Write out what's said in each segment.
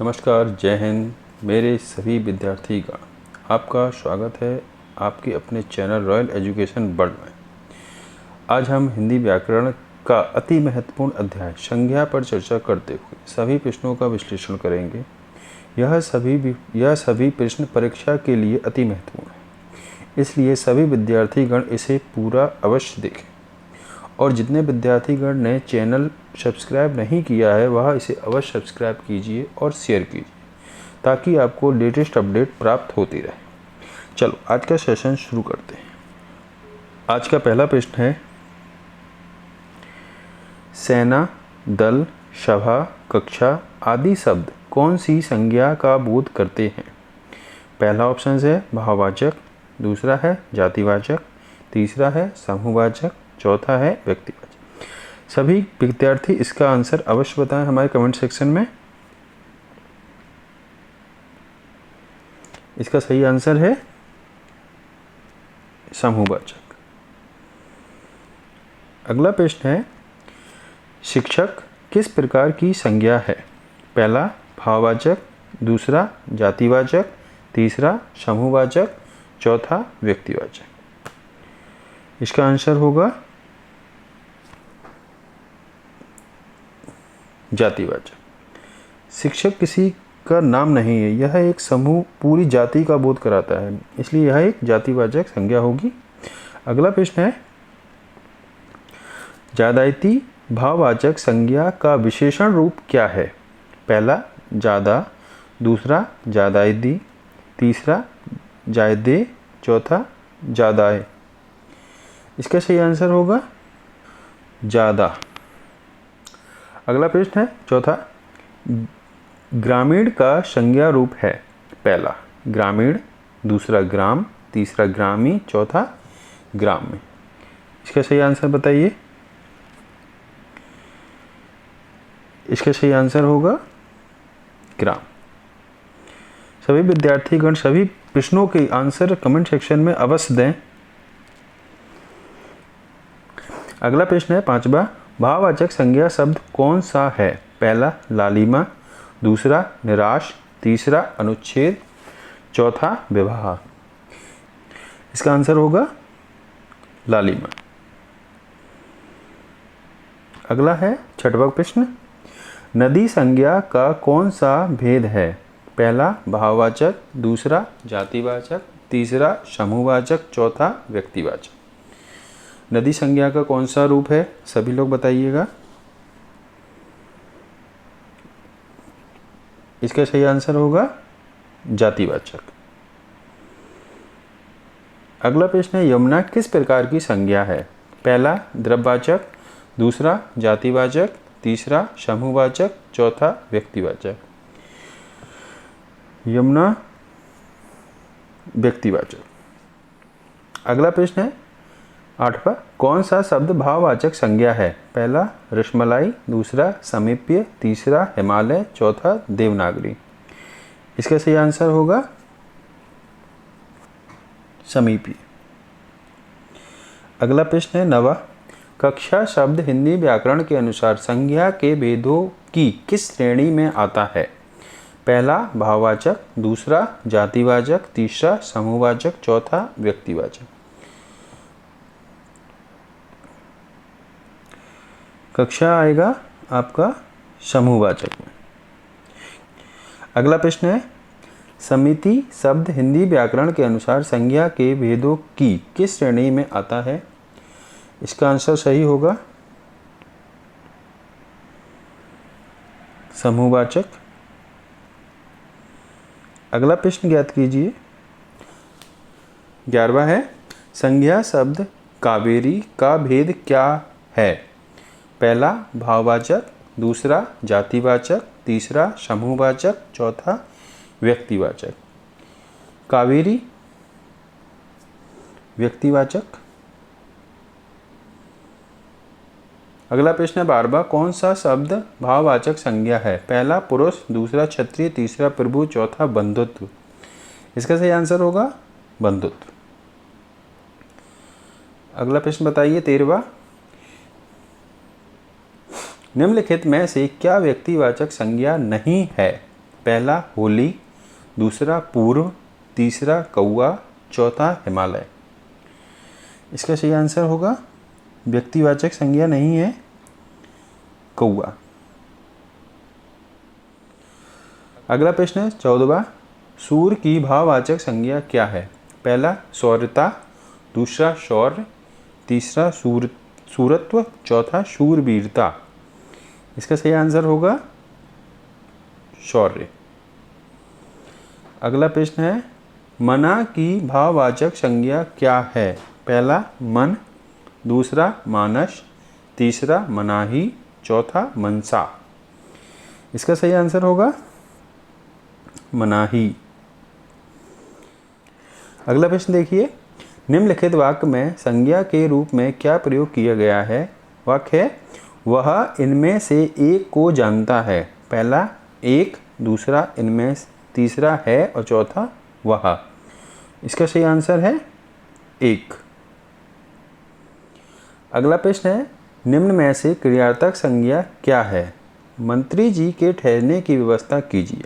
नमस्कार, जय हिंद मेरे सभी विद्यार्थीगण। आपका स्वागत है आपके अपने चैनल रॉयल एजुकेशन वर्ल्ड में। आज हम हिंदी व्याकरण का अति महत्वपूर्ण अध्याय संज्ञा पर चर्चा करते हुए सभी प्रश्नों का विश्लेषण करेंगे। यह सभी प्रश्न परीक्षा के लिए अति महत्वपूर्ण है, इसलिए सभी विद्यार्थीगण इसे पूरा अवश्य देखें। और जितने विद्यार्थीगण ने चैनल सब्सक्राइब नहीं किया है वह इसे अवश्य सब्सक्राइब कीजिए और शेयर कीजिए, ताकि आपको लेटेस्ट अपडेट प्राप्त होती रहे। चलो आज का सेशन शुरू करते हैं। आज का पहला प्रश्न है, सेना, दल, सभा, कक्षा आदि शब्द कौन सी संज्ञा का बोध करते हैं? पहला ऑप्शन है भाववाचक, दूसरा है जातिवाचक, तीसरा है समूहवाचक, चौथा है व्यक्तिवाचक। सभी विद्यार्थी इसका आंसर अवश्य बताएं हमारे कमेंट सेक्शन में। इसका सही आंसर है समूहवाचक। अगला प्रश्न है, शिक्षक किस प्रकार की संज्ञा है? पहला भाववाचक, दूसरा जातिवाचक, तीसरा समूहवाचक, चौथा व्यक्तिवाचक। इसका आंसर होगा जातिवाचक। शिक्षक किसी का नाम नहीं है, यह एक समूह पूरी जाति का बोध कराता है, इसलिए यह एक जातिवाचक संज्ञा होगी। अगला प्रश्न है, जादाइती भाववाचक संज्ञा का विशेषण रूप क्या है? पहला जादा, दूसरा जादाइदी, तीसरा जायदे, चौथा जादाए। इसका सही आंसर होगा जादा। अगला प्रश्न है चौथा, ग्रामीण का संज्ञा रूप है। पहला ग्रामीण, दूसरा ग्राम, तीसरा ग्रामी, चौथा ग्राम्य। इसका सही आंसर बताइए। इसका सही आंसर होगा ग्राम। सभी विद्यार्थीगण सभी प्रश्नों के आंसर कमेंट सेक्शन में अवश्य दें। अगला प्रश्न है पांचवा, भाववाचक संज्ञा शब्द कौन सा है? पहला लालिमा, दूसरा निराश, तीसरा अनुच्छेद, चौथा विवाह। इसका आंसर होगा लालिमा। अगला है छठवां प्रश्न, नदी संज्ञा का कौन सा भेद है? पहला भाववाचक, दूसरा जातिवाचक, तीसरा समूहवाचक, चौथा व्यक्तिवाचक। नदी संज्ञा का कौन सा रूप है? सभी लोग बताइएगा। इसका सही आंसर होगा जातिवाचक। अगला प्रश्न है, यमुना किस प्रकार की संज्ञा है? पहला द्रव्यवाचक, दूसरा जातिवाचक, तीसरा समूहवाचक, चौथा व्यक्तिवाचक। यमुना व्यक्तिवाचक। अगला प्रश्न है आठवां, कौन सा शब्द भाववाचक संज्ञा है? पहला रसमलाई, दूसरा समीप्य, तीसरा हिमालय, चौथा देवनागरी। इसका सही आंसर होगा समीप्य। अगला प्रश्न है नवा, कक्षा शब्द हिंदी व्याकरण के अनुसार संज्ञा के भेदों की किस श्रेणी में आता है? पहला भाववाचक, दूसरा जातिवाचक, तीसरा समूहवाचक, चौथा व्यक्तिवाचक। कक्षा आएगा आपका समूहवाचक में। अगला प्रश्न है, समिति शब्द हिंदी व्याकरण के अनुसार संज्ञा के भेदों की किस श्रेणी में आता है? इसका आंसर सही होगा समूहवाचक। अगला प्रश्न ज्ञात कीजिए। 11वां है, संज्ञा शब्द कावेरी का भेद क्या है? पहला भाववाचक, दूसरा जातिवाचक, तीसरा समूहवाचक, चौथा व्यक्तिवाचक। कावेरी व्यक्तिवाचक। अगला प्रश्न है 12वां, कौन सा शब्द भाववाचक संज्ञा है? पहला पुरुष, दूसरा क्षत्रिय, तीसरा प्रभु, चौथा बंधुत्व। इसका सही आंसर होगा बंधुत्व। अगला प्रश्न बताइए 13वां, निम्नलिखित में से क्या व्यक्तिवाचक संज्ञा नहीं है? पहला होली, दूसरा पूर्व, तीसरा कौआ, चौथा हिमालय। इसका सही आंसर होगा, व्यक्तिवाचक संज्ञा नहीं है, कौआ। अगला प्रश्न है 14वां, सूर की भाववाचक संज्ञा क्या है? पहला शौर्यता, दूसरा शौर्य, तीसरा सूरत्व, चौथा शूरवीरता। इसका सही आंसर होगा शौर्य। अगला प्रश्न है, मना की भाववाचक संज्ञा क्या है? पहला मन, दूसरा मानस, तीसरा मनाही, चौथा मनसा। इसका सही आंसर होगा मनाही। अगला प्रश्न देखिए, निम्नलिखित वाक्य में संज्ञा के रूप में क्या प्रयोग किया गया है? वाक्य है, वह इनमें से एक को जानता है। पहला एक, दूसरा इनमें, तीसरा है और चौथा वह। इसका सही आंसर है एक। अगला प्रश्न है, निम्न में से क्रियार्थक संज्ञा क्या है? मंत्री जी के ठहरने की व्यवस्था कीजिए।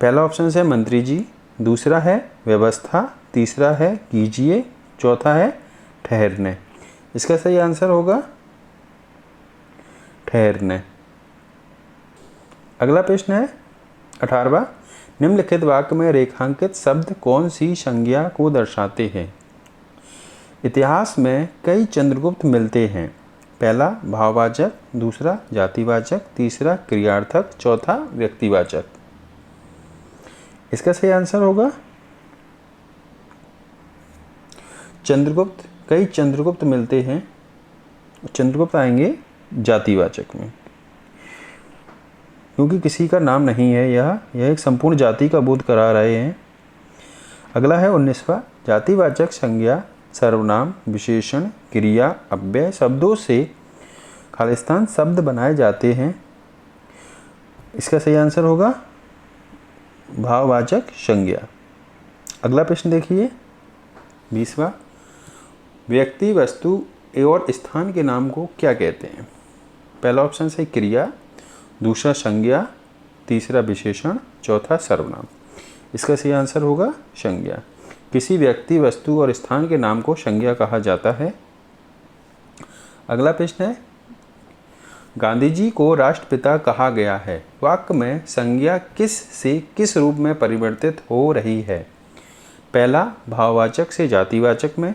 पहला ऑप्शन है मंत्री जी, दूसरा है व्यवस्था, तीसरा है कीजिए, चौथा है ठहरने। इसका सही आंसर होगा ठहरने। अगला प्रश्न है 18वां, निम्नलिखित वाक्य में रेखांकित शब्द कौन सी संज्ञा को दर्शाते हैं? इतिहास में कई चंद्रगुप्त मिलते हैं। पहला भाववाचक, दूसरा जातिवाचक, तीसरा क्रियार्थक, चौथा व्यक्तिवाचक। इसका सही आंसर होगा चंद्रगुप्त, कई चंद्रगुप्त मिलते हैं। चंद्रगुप्त आएंगे जातिवाचक में, क्योंकि किसी का नाम नहीं है, यह एक संपूर्ण जाति का बोध करा रहे हैं। अगला है 19वां, जातिवाचक संज्ञा सर्वनाम, विशेषण, क्रिया, अव्यय शब्दों से खालिस्तान शब्द बनाए जाते हैं। इसका सही आंसर होगा भाववाचक संज्ञा। अगला प्रश्न देखिए 20वां, व्यक्ति, वस्तु और स्थान के नाम को क्या कहते हैं? पहला ऑप्शन है क्रिया, दूसरा संज्ञा, तीसरा विशेषण, चौथा सर्वनाम। इसका सही आंसर होगा संज्ञा। किसी व्यक्ति, वस्तु और स्थान के नाम को संज्ञा कहा जाता है। अगला प्रश्न है, गांधी जी को राष्ट्रपिता कहा गया है। वाक्य में संज्ञा किस से किस रूप में परिवर्तित हो रही है? पहला भाववाचक से जातिवाचक में,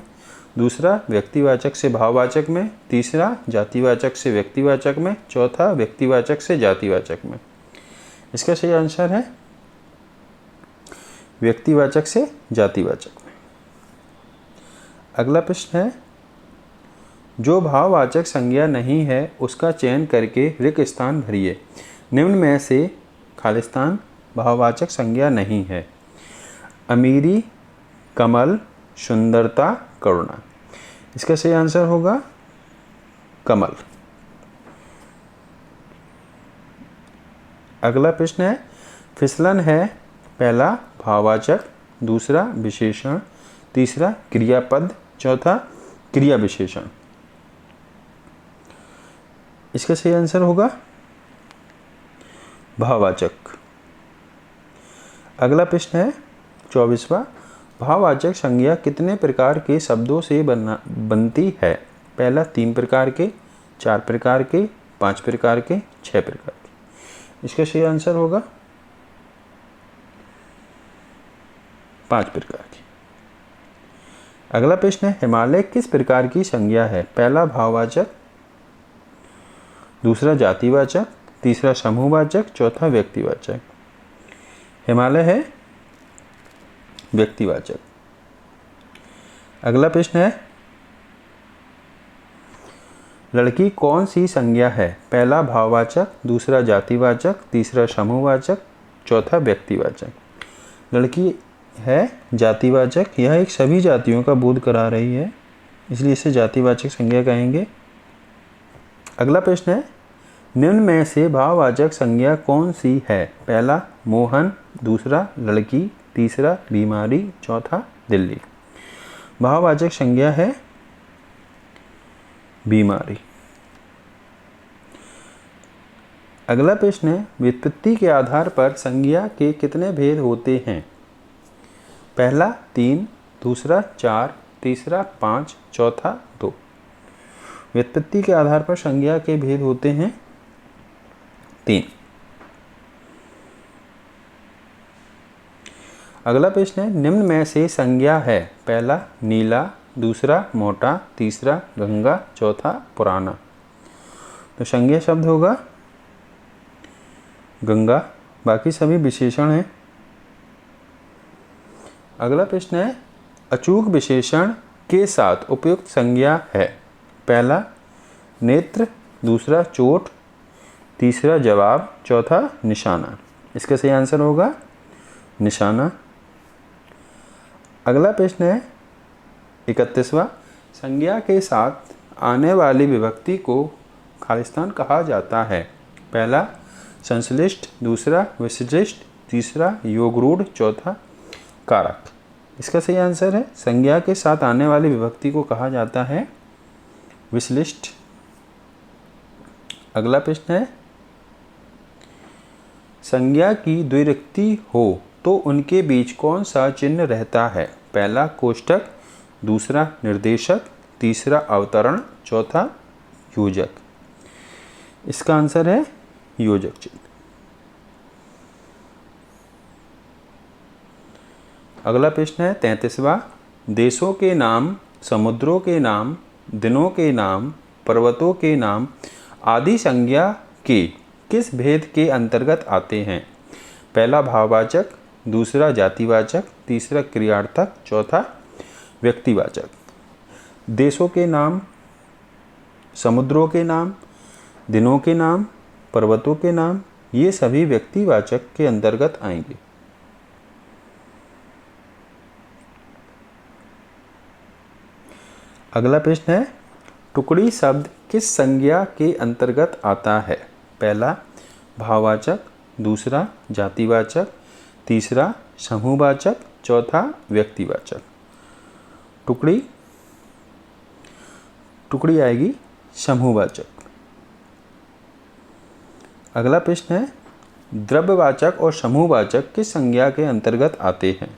दूसरा व्यक्तिवाचक से भाववाचक में, तीसरा जातिवाचक से व्यक्तिवाचक में, चौथा व्यक्तिवाचक से जातिवाचक में। इसका सही आंसर है व्यक्तिवाचक से जातिवाचक में। अगला प्रश्न है, जो भाववाचक संज्ञा नहीं है उसका चयन करके रिक्त स्थान भरिए। निम्न में से खालिस्तान भाववाचक संज्ञा नहीं है? अमीरी, कमल, सुंदरता, करुणा। इसका सही आंसर होगा कमल। अगला प्रश्न है, फिसलन है पहला भाववाचक, दूसरा विशेषण, तीसरा क्रियापद, चौथा क्रिया विशेषण। इसका सही आंसर होगा भाववाचक। अगला प्रश्न है 24वां, भाववाचक संज्ञा कितने प्रकार के शब्दों से बनती है? पहला 3 प्रकार के, 4 प्रकार के, 5 प्रकार के, 6 प्रकार के। इसका सही आंसर होगा 5 प्रकार की। अगला प्रश्न है, हिमालय किस प्रकार की संज्ञा है? पहला भाववाचक, दूसरा जातिवाचक, तीसरा समूहवाचक, चौथा व्यक्तिवाचक। हिमालय है व्यक्तिवाचक। अगला प्रश्न है, लड़की कौन सी संज्ञा है? पहला भाववाचक, दूसरा जातिवाचक, तीसरा समूहवाचक, चौथा व्यक्तिवाचक। लड़की है जातिवाचक, यह एक सभी जातियों का बोध करा रही है, इसलिए इसे जातिवाचक संज्ञा कहेंगे। अगला प्रश्न है, निम्न में से भाववाचक संज्ञा कौन सी है? पहला मोहन, दूसरा लड़की, तीसरा बीमारी, चौथा दिल्ली। भाववाचक संज्ञा है बीमारी। अगला प्रश्न है, व्युत्पत्ति के आधार पर संज्ञा के कितने भेद होते हैं? पहला 3, दूसरा 4, तीसरा 5, चौथा 2। व्युत्पत्ति के आधार पर संज्ञा के भेद होते हैं 3। अगला प्रश्न है, निम्न में से संज्ञा है? पहला नीला, दूसरा मोटा, तीसरा गंगा, चौथा पुराना। तो संज्ञा शब्द होगा गंगा, बाकी सभी विशेषण हैं। अगला प्रश्न है, अचूक विशेषण के साथ उपयुक्त संज्ञा है? पहला नेत्र, दूसरा चोट, तीसरा जवाब, चौथा निशाना। इसका सही आंसर होगा निशाना। अगला प्रश्न है 31वां, संज्ञा के साथ आने वाली विभक्ति को खालिस्तान कहा जाता है? पहला संश्लिष्ट, दूसरा विशिष्ट, तीसरा योगरूढ़, चौथा कारक। इसका सही आंसर है संज्ञा के साथ आने वाली विभक्ति को कहा जाता है विशिष्ट। अगला प्रश्न है, संज्ञा की द्विरुक्ति हो तो उनके बीच कौन सा चिन्ह रहता है? पहला कोष्ठक, दूसरा निर्देशक, तीसरा अवतरण, चौथा योजक। इसका आंसर है योजक चिन्ह। अगला प्रश्न है 33वां, देशों के नाम, समुद्रों के नाम, दिनों के नाम, पर्वतों के नाम आदि संज्ञा के किस भेद के अंतर्गत आते हैं? पहला भाववाचक, दूसरा जातिवाचक, तीसरा क्रियार्थक, चौथा व्यक्तिवाचक। देशों के नाम, समुद्रों के नाम, दिनों के नाम, पर्वतों के नाम, ये सभी व्यक्तिवाचक के अंतर्गत आएंगे। अगला प्रश्न है, टुकड़ी शब्द किस संज्ञा के अंतर्गत आता है? पहला भाववाचक, दूसरा जातिवाचक, तीसरा समूहवाचक, चौथा व्यक्तिवाचक। टुकड़ी आएगी समूहवाचक। अगला प्रश्न है, द्रव्यवाचक और समूहवाचक किस संज्ञा के अंतर्गत आते हैं?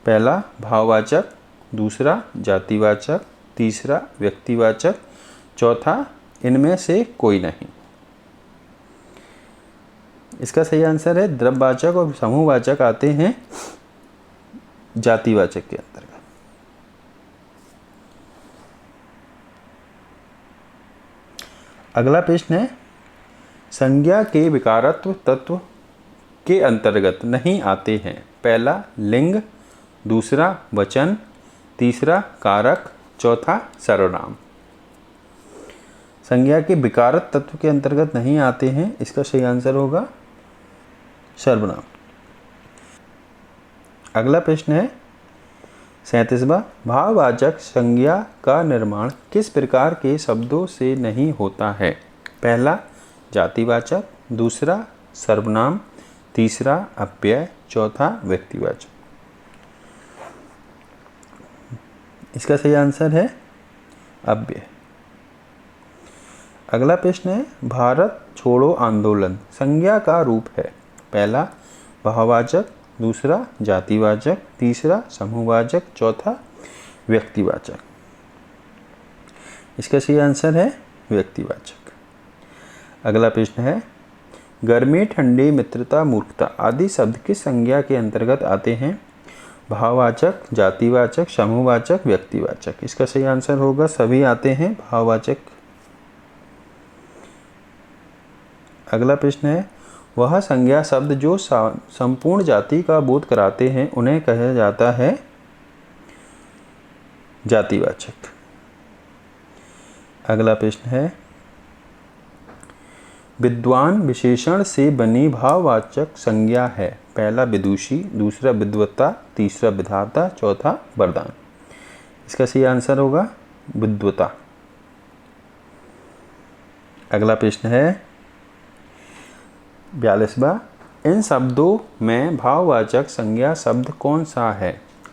पहला भाववाचक, दूसरा जातिवाचक, तीसरा व्यक्तिवाचक, चौथा इनमें से कोई नहीं। इसका सही आंसर है द्रव्यवाचक और समूहवाचक आते हैं जातिवाचक के अंतर्गत। अगला प्रश्न है, संज्ञा के विकारत्व तत्व के अंतर्गत नहीं आते हैं? पहला लिंग, दूसरा वचन, तीसरा कारक, चौथा सर्वनाम। संज्ञा के विकारक तत्व के अंतर्गत नहीं आते हैं, इसका सही आंसर होगा सर्वनाम। अगला प्रश्न है 37वां, भाववाचक संज्ञा का निर्माण किस प्रकार के शब्दों से नहीं होता है? पहला जातिवाचक, दूसरा सर्वनाम, तीसरा अव्यय, चौथा व्यक्तिवाचक। इसका सही आंसर है अव्यय। अगला प्रश्न है, भारत छोड़ो आंदोलन संज्ञा का रूप है? पहला भाववाचक, दूसरा जातिवाचक, तीसरा समूहवाचक, चौथा व्यक्तिवाचक। इसका सही आंसर है व्यक्तिवाचक। अगला प्रश्न है, गर्मी, ठंडी, मित्रता, मूर्खता आदि शब्द किस संज्ञा के अंतर्गत आते हैं? भाववाचक, जातिवाचक, समूहवाचक, व्यक्तिवाचक। इसका सही आंसर होगा सभी आते हैं भाववाचक। अगला प्रश्न है, वह संज्ञा शब्द जो संपूर्ण जाति का बोध कराते हैं उन्हें कहा जाता है जातिवाचक। अगला प्रश्न है, विद्वान विशेषण से बनी भाववाचक संज्ञा है? पहला विदुषी, दूसरा विद्वता, तीसरा विधाता, चौथा वरदान। इसका सही आंसर होगा विद्वता। अगला प्रश्न है 42वां, इन शब्दों में भाववाचक संज्ञा शब्द कौन सा है?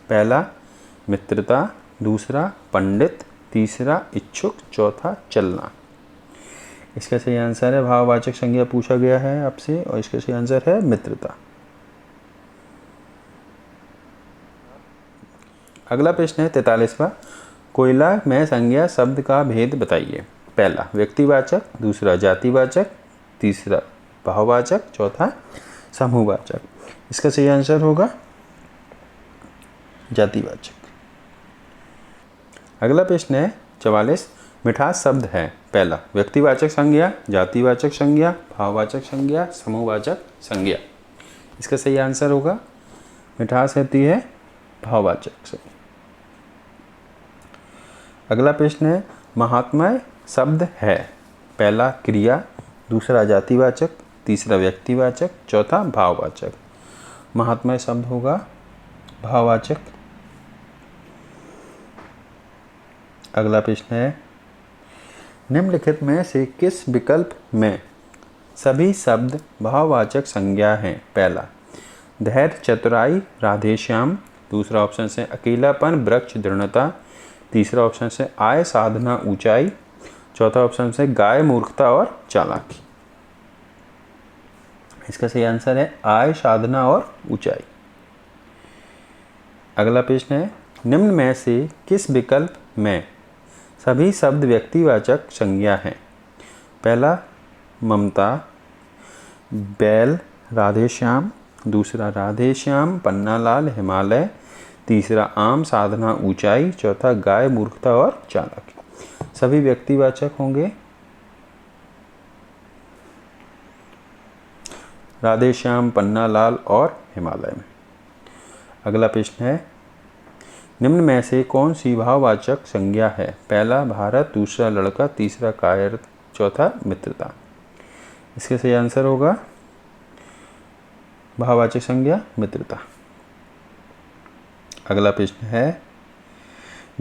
पहला मित्रता, दूसरा पंडित, तीसरा इच्छुक, चौथा चलना। इसका सही आंसर है भाववाचक संज्ञा पूछा गया है आपसे, और इसका सही आंसर है मित्रता। अगला प्रश्न है 43वां। कोयला में संज्ञा शब्द का भेद बताइए। पहला व्यक्तिवाचक, दूसरा जातिवाचक, तीसरा भाववाचक, चौथा समूहवाचक। इसका सही आंसर होगा जातिवाचक। अगला प्रश्न है 44। मिठास शब्द है। पहला व्यक्तिवाचक संज्ञा, जातिवाचक संज्ञा, भाववाचक संज्ञा, समूहवाचक संज्ञा। इसका सही आंसर होगा मिठास रहती है भाववाचक संज्ञा। अगला प्रश्न है महात्म्य शब्द है। पहला क्रिया, दूसरा जातिवाचक, तीसरा व्यक्तिवाचक, चौथा भाववाचक। महात्म्य शब्द होगा भाववाचक। अगला प्रश्न है निम्नलिखित में से किस विकल्प में सभी शब्द भाववाचक संज्ञा हैं। पहला धैर्य, चतुराई, राधेश्याम, दूसरा ऑप्शन से अकेलापन, वृक्ष, दृढ़ता, तीसरा ऑप्शन से आय, साधना, ऊंचाई, चौथा ऑप्शन से गाय, मूर्खता और चालाकी। इसका सही आंसर है आय, साधना और ऊंचाई। अगला प्रश्न है निम्न में से किस विकल्प में सभी शब्द व्यक्तिवाचक संज्ञा हैं। पहला ममता, बैल, राधेश्याम, दूसरा राधेश्याम, पन्नालाल, हिमालय, तीसरा आम, साधना, ऊंचाई, चौथा गाय, मूर्खता और चालाकी। सभी व्यक्तिवाचक होंगे। राधेश्याम, पन्नालाल और हिमालय में। अगला प्रश्न है निम्न में से कौन सी भाववाचक संज्ञा है। पहला भारत, दूसरा लड़का, तीसरा कायर, चौथा मित्रता। इसके सही आंसर होगा भाववाचक संज्ञा मित्रता। अगला प्रश्न है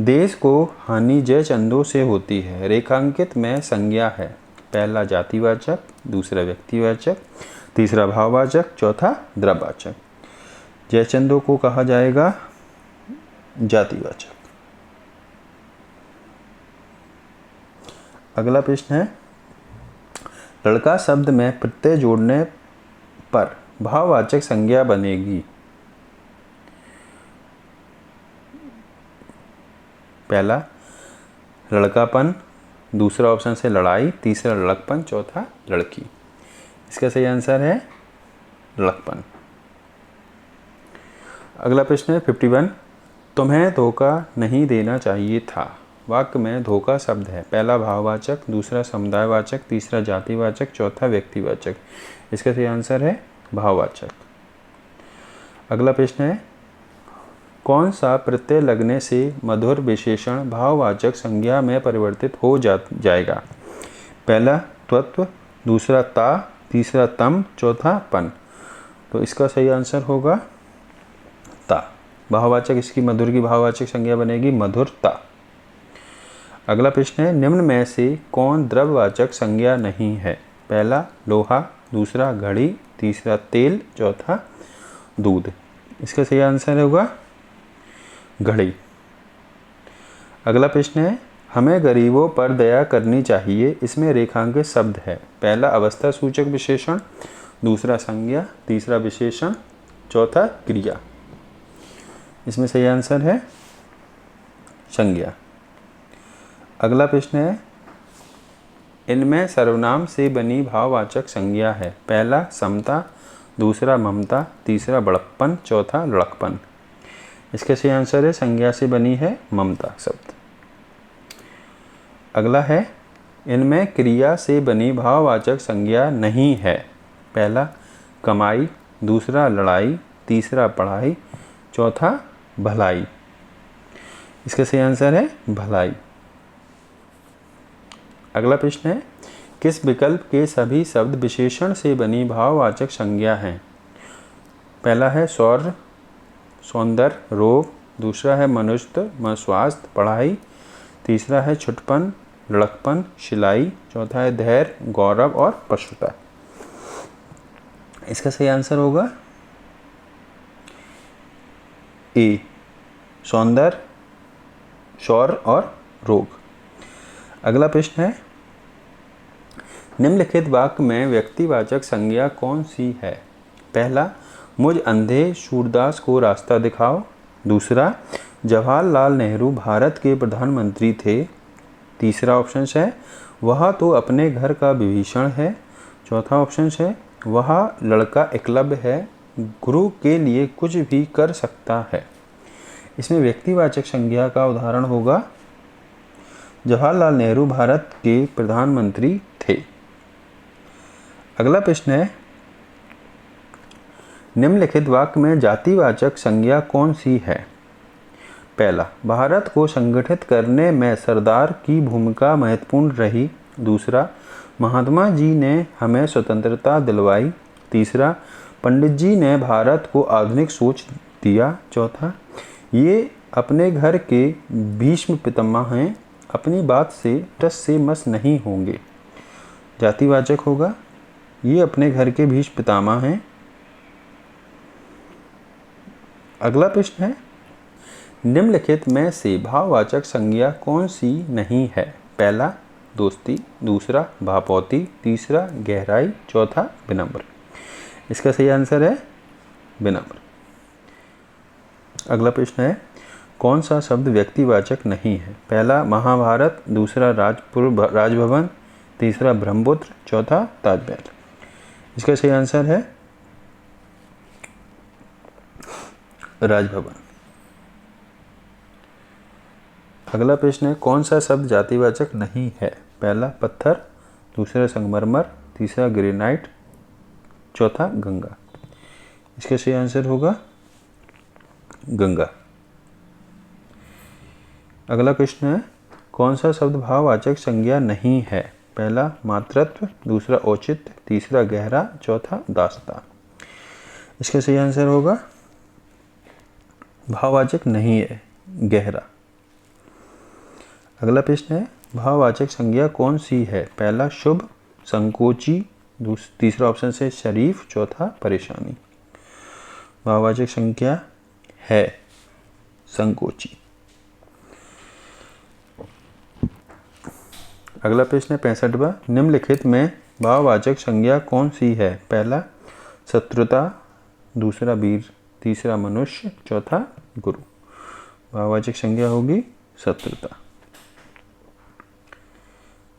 देश को हानि जय चंदों से होती है। रेखांकित में संज्ञा है। पहला जातिवाचक, दूसरा व्यक्तिवाचक, तीसरा भाववाचक, चौथा द्रव्यवाचक। जयचंदों को कहा जाएगा जातिवाचक। अगला प्रश्न है लड़का शब्द में प्रत्यय जोड़ने पर भाववाचक संज्ञा बनेगी। पहला लड़कापन, दूसरा ऑप्शन से लड़ाई, तीसरा लड़कपन, चौथा लड़की। इसका सही आंसर है लड़कपन। अगला प्रश्न है 51। तुम्हें धोखा नहीं देना चाहिए था। वाक्य में धोखा शब्द है। पहला भाववाचक, दूसरा समुदायवाचक, तीसरा जातिवाचक, चौथा व्यक्तिवाचक। इसका सही आंसर है भाववाचक। अगला प्रश्न है कौन सा प्रत्यय लगने से मधुर विशेषण भाववाचक संज्ञा में परिवर्तित हो जाएगा। पहला त्वत्व, दूसरा ता, तीसरा तम, चौथा पन। तो इसका सही आंसर होगा ता। भाववाचक इसकी मधुर की भाववाचक संज्ञा बनेगी मधुरता। अगला प्रश्न है निम्न में से कौन द्रव्यवाचक संज्ञा नहीं है। पहला लोहा, दूसरा घड़ी, तीसरा तेल, चौथा दूध। इसका सही आंसर होगा घड़ी। अगला प्रश्न है हमें गरीबों पर दया करनी चाहिए। इसमें रेखांकित शब्द है। पहला अवस्था सूचक विशेषण, दूसरा संज्ञा, तीसरा विशेषण, चौथा क्रिया। इसमें सही आंसर है संज्ञा। अगला प्रश्न है इनमें सर्वनाम से बनी भाववाचक संज्ञा है। पहला समता, दूसरा ममता, तीसरा बड़प्पन, चौथा लड़कपन। इसका सही आंसर है संज्ञा से बनी है ममता शब्द। अगला है इनमें क्रिया से बनी भाववाचक संज्ञा नहीं है। पहला कमाई, दूसरा लड़ाई, तीसरा पढ़ाई, चौथा भलाई। इसका सही आंसर है भलाई। अगला प्रश्न है किस विकल्प के सभी शब्द विशेषण से बनी भाववाचक संज्ञा हैं। पहला है शौर्य, सौंदर्य, रोग, दूसरा है मनुष्य, स्वास्थ्य, पढ़ाई, तीसरा है छुटपन, लड़कपन, सिलाई, चौथा है धैर्य, गौरव और पशुता। इसका सही आंसर होगा ए सौंदर्य, शौर्य और रोग। अगला प्रश्न है निम्नलिखित वाक्य में व्यक्तिवाचक संज्ञा कौन सी है? पहला, मुझ अंधे सूरदास को रास्ता दिखाओ। दूसरा, जवाहरलाल नेहरू भारत के प्रधानमंत्री थे। तीसरा ऑप्शन है, वह तो अपने घर का विभीषण है। चौथा ऑप्शन है, वह लड़का एकलव्य है, गुरु के लिए कुछ भी कर सकता है। इसमें व्यक्तिवाचक संज्ञा का उदाहरण होगा जवाहरलाल नेहरू भारत के प्रधानमंत्री थे। अगला प्रश्न है, निम्नलिखित वाक्य में जातिवाचक संज्ञा कौन सी है? पहला, भारत को संगठित करने में सरदार की भूमिका महत्वपूर्ण रही। दूसरा, महात्मा जी ने हमें स्वतंत्रता दिलवाई। तीसरा, पंडित जी ने भारत को आधुनिक सोच दिया। चौथा, ये अपने घर के भीष्म पितामह हैं, अपनी बात से टस से मस नहीं होंगे। जातिवाचक होगा, ये अपने घर के भीष्म पितामह हैं। अगला प्रश्न है, निम्नलिखित में से भाववाचक संज्ञा कौन सी नहीं है? पहला, दोस्ती। दूसरा, भावौती। तीसरा, गहराई। चौथा, विनम्र। इसका सही आंसर है विनम्र। अगला प्रश्न है, कौन सा शब्द व्यक्तिवाचक नहीं है? पहला, महाभारत। दूसरा, राजभवन। तीसरा, ब्रह्मपुत्र। चौथा, ताजमहल। इसका सही आंसर है राजभवन। अगला प्रश्न है, कौन सा शब्द जातिवाचक नहीं है? पहला, पत्थर। दूसरा, संगमरमर। तीसरा, ग्रेनाइट। चौथा, गंगा। इसका सही आंसर होगा गंगा। अगला प्रश्न है, कौन सा शब्द भाववाचक संज्ञा नहीं है? पहला, मातृत्व। दूसरा, औचित्य। तीसरा, गहरा। चौथा, दास्ता। इसका सही आंसर होगा भाववाचक नहीं है, गहरा। अगला प्रश्न है, भाववाचक संज्ञा कौन सी है? पहला, शुभ। संकोची। तीसरा ऑप्शन से शरीफ। चौथा, परेशानी। भाववाचक संज्ञा है संकोची। अगला प्रश्न है 65वां, निम्नलिखित में भाववाचक संज्ञा कौन सी है? पहला, शत्रुता। दूसरा, वीर। तीसरा, मनुष्य। चौथा, गुरु। भाववाचक संज्ञा होगी शत्रुता।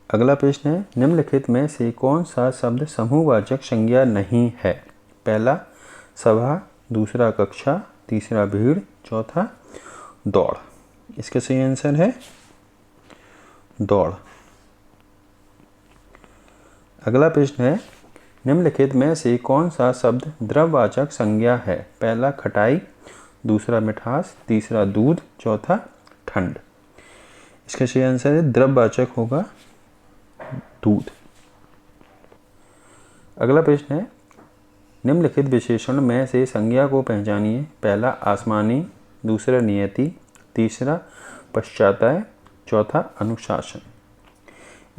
अगला प्रश्न है, निम्नलिखित में से कौन सा शब्द समूहवाचक संज्ञा नहीं है? पहला, सभा। दूसरा, कक्षा। तीसरा, भीड़। चौथा, दौड़। इसका सही आंसर है दौड़। अगला प्रश्न है, निम्नलिखित में से कौन सा शब्द द्रववाचक संज्ञा है? पहला, खटाई। दूसरा, मिठास। तीसरा, दूध। चौथा, ठंड। इसका सही आंसर है द्रववाचक होगा दूध। अगला प्रश्न है, निम्नलिखित विशेषण में से संज्ञा को पहचानिए। पहला, आसमानी। दूसरा, नियति। तीसरा, पश्चाताय। चौथा, अनुशासन।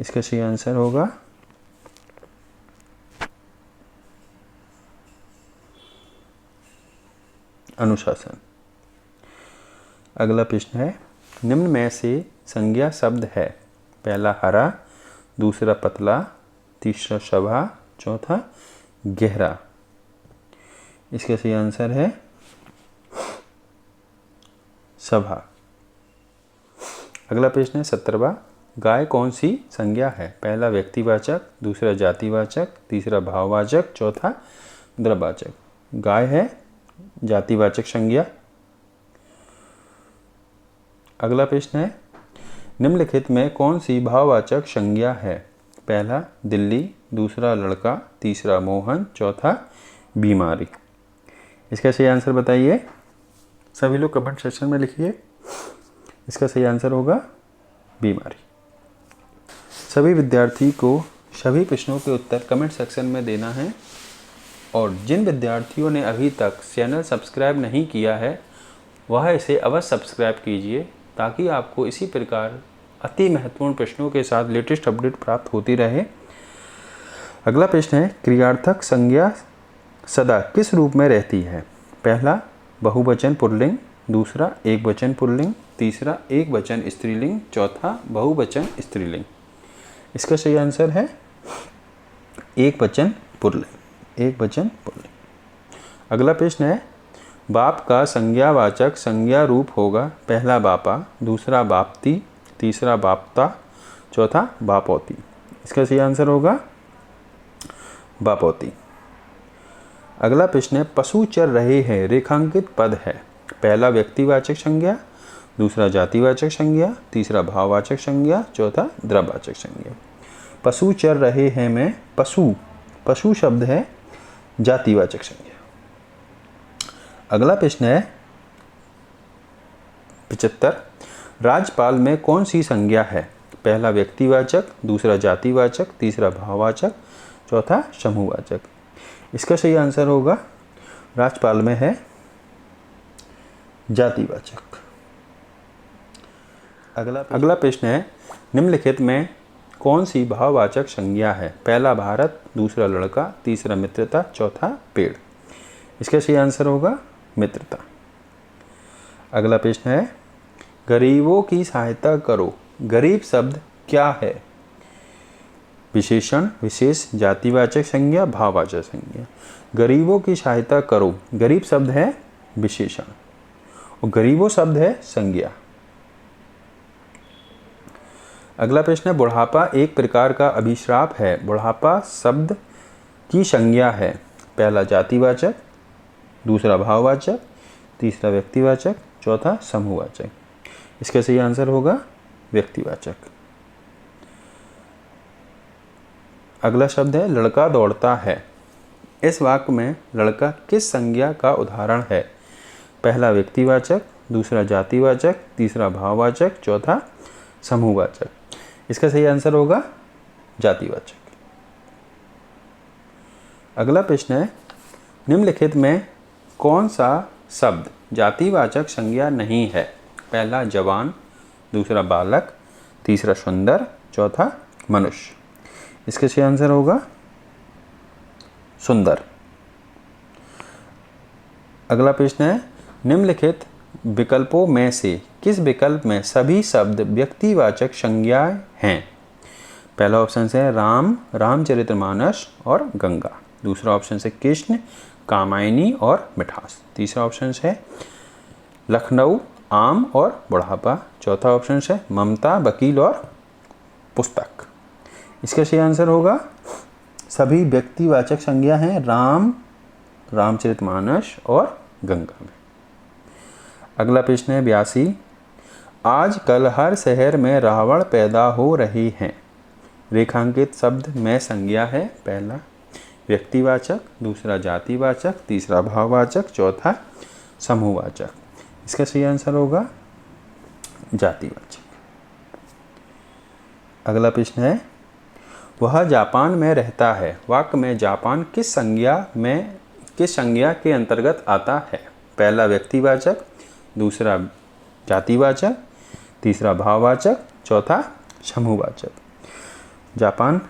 इसका सही आंसर होगा अनुशासन। अगला प्रश्न है, निम्न में से संज्ञा शब्द है? पहला, हरा। दूसरा, पतला। तीसरा, सभा। चौथा, गहरा। इसका सही आंसर है सभा। अगला प्रश्न है 17वां, गाय कौन सी संज्ञा है? पहला, व्यक्तिवाचक। दूसरा, जातिवाचक। तीसरा, भाववाचक। चौथा, द्रववाचक। गाय है जातिवाचक संज्ञा। अगला प्रश्न है, निम्नलिखित में कौन सी भाववाचक संज्ञा है? पहला, दिल्ली। दूसरा, लड़का। तीसरा, मोहन। चौथा, बीमारी। इसका सही आंसर बताइए। सभी लोग कमेंट सेक्शन में लिखिए। इसका सही आंसर होगा बीमारी। सभी विद्यार्थी को सभी प्रश्नों के उत्तर कमेंट सेक्शन में देना है और जिन विद्यार्थियों ने अभी तक चैनल सब्सक्राइब नहीं किया है वह इसे अवश्य सब्सक्राइब कीजिए ताकि आपको इसी प्रकार अति महत्वपूर्ण प्रश्नों के साथ लेटेस्ट अपडेट प्राप्त होती रहे। अगला प्रश्न है, क्रियार्थक संज्ञा सदा किस रूप में रहती है? पहला, बहुवचन पुल्लिंग। दूसरा, एकवचन पुल्लिंग। तीसरा, एकवचन स्त्रीलिंग। चौथा, बहुवचन स्त्रीलिंग। इसका सही आंसर है एक वचन पुल्लिंग, एक वचन पुल्लिंग। अगला प्रश्न है, बाप का संज्ञावाचक संज्ञा रूप होगा पहला बापा, दूसरा बापती, तीसरा बापता, चौथा बापौती। इसका सही आंसर होगा बापौती। अगला प्रश्न है, पशु चर रहे हैं रेखांकित पद है पहला व्यक्तिवाचक संज्ञा, दूसरा जातिवाचक संज्ञा, तीसरा भाववाचक संज्ञा, चौथा द्रव्यवाचक संज्ञा। पशु चर रहे हैं में पशु शब्द है जातिवाचक संज्ञा। अगला प्रश्न है 75, राजपाल में कौन सी संज्ञा है पहला व्यक्तिवाचक, दूसरा जातिवाचक, तीसरा भाववाचक, चौथा समूहवाचक। इसका सही आंसर होगा राजपाल में है जातिवाचक। अगला प्रश्न है, निम्नलिखित में कौन सी भाववाचक संज्ञा है पहला भारत, दूसरा लड़का, तीसरा मित्रता, चौथा पेड़। इसका सही आंसर होगा मित्रता। अगला प्रश्न है, गरीबों की सहायता करो गरीब शब्द क्या है विशेषण, विशेष, जातिवाचक संज्ञा, भाववाचक संज्ञा। गरीबों की सहायता करो गरीब शब्द है विशेषण और गरीबों शब्द है संज्ञा। अगला प्रश्न है, बुढ़ापा एक प्रकार का अभिश्राप है बुढ़ापा शब्द की संज्ञा है पहला जातिवाचक, दूसरा भाववाचक, तीसरा व्यक्तिवाचक, चौथा समूहवाचक। इसका सही आंसर होगा व्यक्तिवाचक। अगला शब्द है, लड़का दौड़ता है। इस वाक्य में लड़का किस संज्ञा का उदाहरण है पहला व्यक्तिवाचक, दूसरा जातिवाचक, तीसरा भाववाचक, चौथा समूहवाचक। इसका सही आंसर होगा जातिवाचक। अगला प्रश्न है, निम्नलिखित में कौन सा शब्द जातिवाचक संज्ञा नहीं है पहला जवान, दूसरा बालक, तीसरा सुंदर, चौथा मनुष्य। इसका सही आंसर होगा सुंदर। अगला प्रश्न है, निम्नलिखित विकल्पों में से किस विकल्प में सभी शब्द व्यक्तिवाचक संज्ञाएं हैं पहला ऑप्शन है राम, रामचरितमानस और गंगा, दूसरा ऑप्शन है कृष्ण, कामायनी और मिठास, तीसरा ऑप्शन है लखनऊ, आम और बुढ़ापा, चौथा ऑप्शन है ममता, वकील और पुस्तक। इसका सही आंसर होगा सभी व्यक्तिवाचक संज्ञा हैं राम, रामचरितमानस और गंगा में। अगला प्रश्न है 82, आजकल हर शहर में रावण पैदा हो रहे हैं रेखांकित शब्द में संज्ञा है पहला व्यक्तिवाचक, दूसरा जातिवाचक, तीसरा भाववाचक, चौथा समूहवाचक। इसका सही आंसर होगा जातिवाचक। अगला प्रश्न है, वह जापान में रहता है वाक्य में जापान किस संज्ञा के अंतर्गत आता है पहला व्यक्तिवाचक, दूसरा जातिवाचक, तीसरा भाववाचक, चौथा समूहवाचक। जापान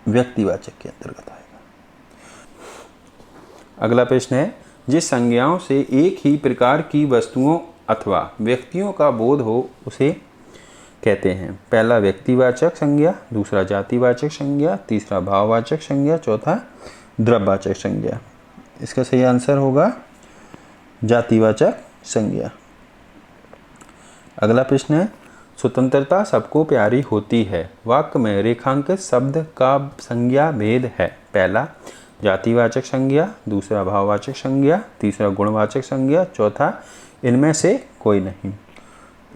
व्यक्तिवाचक के अंतर्गत आएगा। अगला प्रश्न है, जिस संज्ञाओं से एक ही प्रकार की वस्तुओं अथवा व्यक्तियों का बोध हो उसे कहते हैं पहला व्यक्तिवाचक संज्ञा, दूसरा जातिवाचक संज्ञा, तीसरा भाववाचक संज्ञा, चौथा द्रव्यवाचक संज्ञा। इसका सही आंसर होगा जातिवाचक संज्ञा। अगला प्रश्न है, स्वतंत्रता सबको प्यारी होती है वाक्य में रेखांकित शब्द का संज्ञा भेद है पहला जातिवाचक संज्ञा, दूसरा भाववाचक संज्ञा, तीसरा गुणवाचक संज्ञा, चौथा इनमें से कोई नहीं।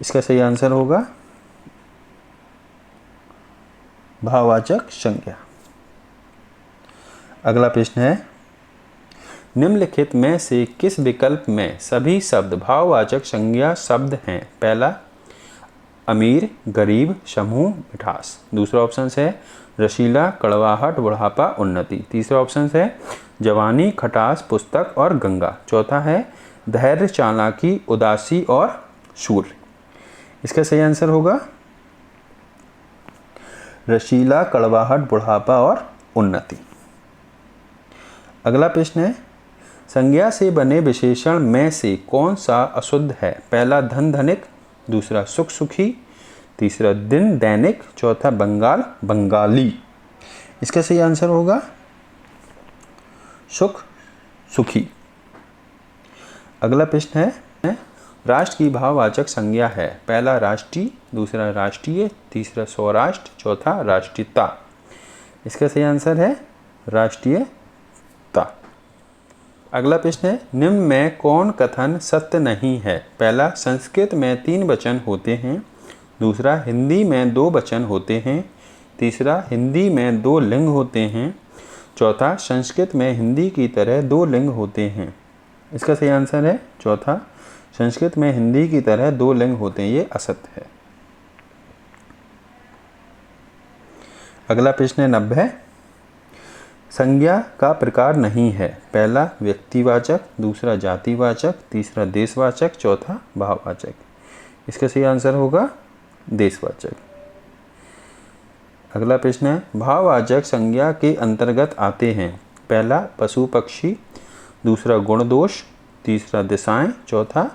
इसका सही आंसर होगा भाववाचक संज्ञा। अगला प्रश्न है, निम्नलिखित में से किस विकल्प में सभी शब्द भाववाचक संज्ञा शब्द हैं पहला अमीर, गरीब, समूह, मिठास, दूसरा ऑप्शन है रसीला, कड़वाहट, बुढ़ापा, उन्नति, तीसरा ऑप्शन है जवानी, खटास, पुस्तक और गंगा, चौथा है धैर्य, चालाकी, उदासी और शूर। इसका सही आंसर होगा रसीला, कड़वाहट, बुढ़ापा और उन्नति। अगला प्रश्न है, संज्ञा से बने विशेषण में से कौन सा अशुद्ध है पहला धन, धनिक, दूसरा सुख, सुखी, तीसरा दिन, दैनिक, चौथा बंगाल, बंगाली। इसका सही आंसर होगा सुख, सुखी। अगला प्रश्न है राष्ट्र की भाववाचक संज्ञा है। पहला राष्ट्रीय, दूसरा राष्ट्रीय, तीसरा स्वराष्ट्र, चौथा राष्ट्रीयता। इसका सही आंसर है राष्ट्रीयता। अगला प्रश्न है निम्न में कौन कथन सत्य नहीं है। पहला संस्कृत में 3 वचन होते हैं, दूसरा हिंदी में 2 वचन होते हैं, तीसरा हिंदी में 2 लिंग होते हैं, चौथा संस्कृत में हिंदी की तरह 2 लिंग होते हैं। इसका सही आंसर है चौथा, संस्कृत में हिंदी की तरह 2 लिंग होते हैं। ये असत्य है। अगला प्रश्न है 90 संज्ञा का प्रकार नहीं है। पहला व्यक्तिवाचक, दूसरा जातिवाचक, तीसरा देशवाचक, चौथा भाववाचक। इसका सही आंसर होगा देशवाचक। अगला प्रश्न है भाववाचक संज्ञा के अंतर्गत आते हैं। पहला पशु पक्षी, दूसरा गुण दोष, तीसरा दिशाएं, चौथा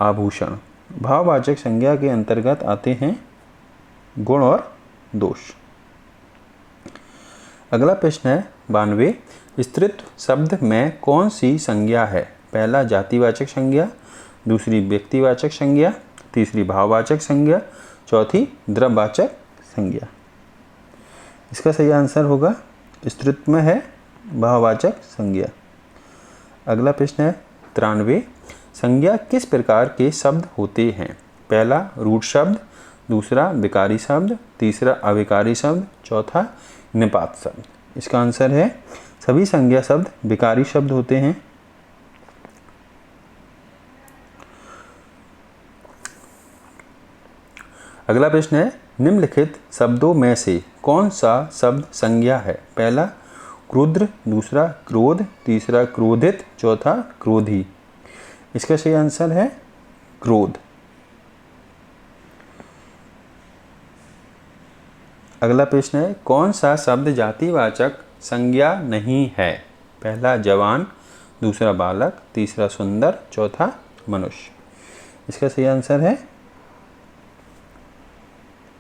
आभूषण। भाववाचक संज्ञा के अंतर्गत आते हैं गुण और दोष। अगला प्रश्न है 92 स्त्रीत्व शब्द में कौन सी संज्ञा है। पहला जातिवाचक संज्ञा, दूसरी व्यक्तिवाचक संज्ञा, तीसरी भाववाचक संज्ञा, चौथी द्रव्यवाचक संज्ञा। इसका सही आंसर होगा स्त्रीत्व में है भाववाचक संज्ञा। अगला प्रश्न है 93 संज्ञा किस प्रकार के शब्द होते हैं। पहला रूढ़ शब्द, दूसरा विकारी शब्द, तीसरा अविकारी शब्द, चौथा निपात शब्द। इसका आंसर है सभी संज्ञा शब्द विकारी शब्द होते हैं। अगला प्रश्न है निम्नलिखित शब्दों में से कौन सा शब्द संज्ञा है। पहला क्रुद्र, दूसरा क्रोध, तीसरा क्रोधित, चौथा क्रोधी। इसका सही आंसर है क्रोध। अगला प्रश्न है कौन सा शब्द जातिवाचक संज्ञा नहीं है। पहला जवान, दूसरा बालक, तीसरा सुंदर, चौथा मनुष्य। इसका सही आंसर है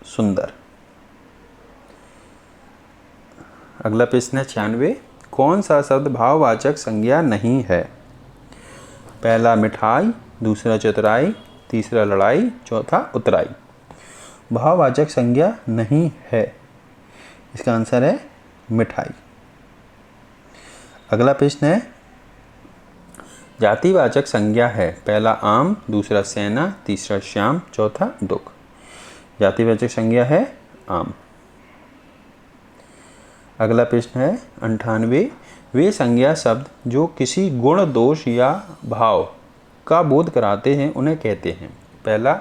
सुंदर। अगला प्रश्न है 96 कौन सा शब्द भाववाचक संज्ञा नहीं है। पहला मिठाई, दूसरा चतुराई, तीसरा लड़ाई, चौथा उतराई। भाववाचक संज्ञा नहीं है। इसका आंसर है मिठाई। अगला प्रश्न है जातिवाचक संज्ञा है। पहला आम, दूसरा सेना, तीसरा श्याम, चौथा दुख। जातिवाचक संज्ञा है आम। अगला प्रश्न है 98 वे संज्ञा शब्द जो किसी गुण, दोष या भाव का बोध कराते हैं उन्हें कहते हैं। पहला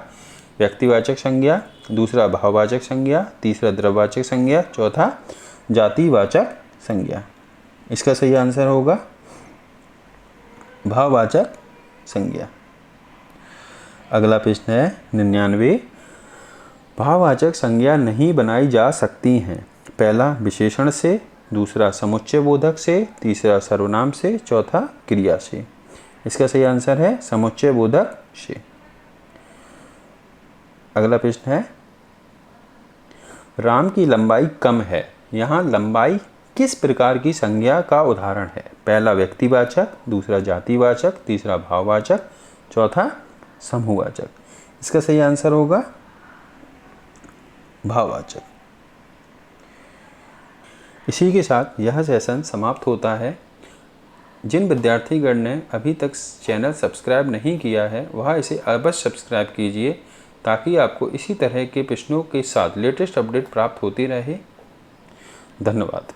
व्यक्तिवाचक संज्ञा, दूसरा भाववाचक संज्ञा, तीसरा द्रव्यवाचक संज्ञा, चौथा जातिवाचक संज्ञा। इसका सही आंसर होगा भाववाचक संज्ञा। अगला प्रश्न है 99 भाववाचक संज्ञा नहीं बनाई जा सकती हैं। पहला विशेषण से, दूसरा समुच्चय बोधक से, तीसरा सर्वनाम से, चौथा क्रिया से। इसका सही आंसर है समुच्चय बोधक से। अगला प्रश्न है राम की लंबाई कम है। यहाँ लंबाई किस प्रकार की संज्ञा का उदाहरण है। पहला व्यक्तिवाचक, दूसरा जातिवाचक, तीसरा भाववाचक, चौथा समूहवाचक। इसका सही आंसर होगा भाववाचक। इसी के साथ यह सेशन समाप्त होता है। जिन विद्यार्थीगण ने अभी तक चैनल सब्सक्राइब नहीं किया है वह इसे अवश्य सब्सक्राइब कीजिए ताकि आपको इसी तरह के प्रश्नों के साथ लेटेस्ट अपडेट प्राप्त होती रहे। धन्यवाद।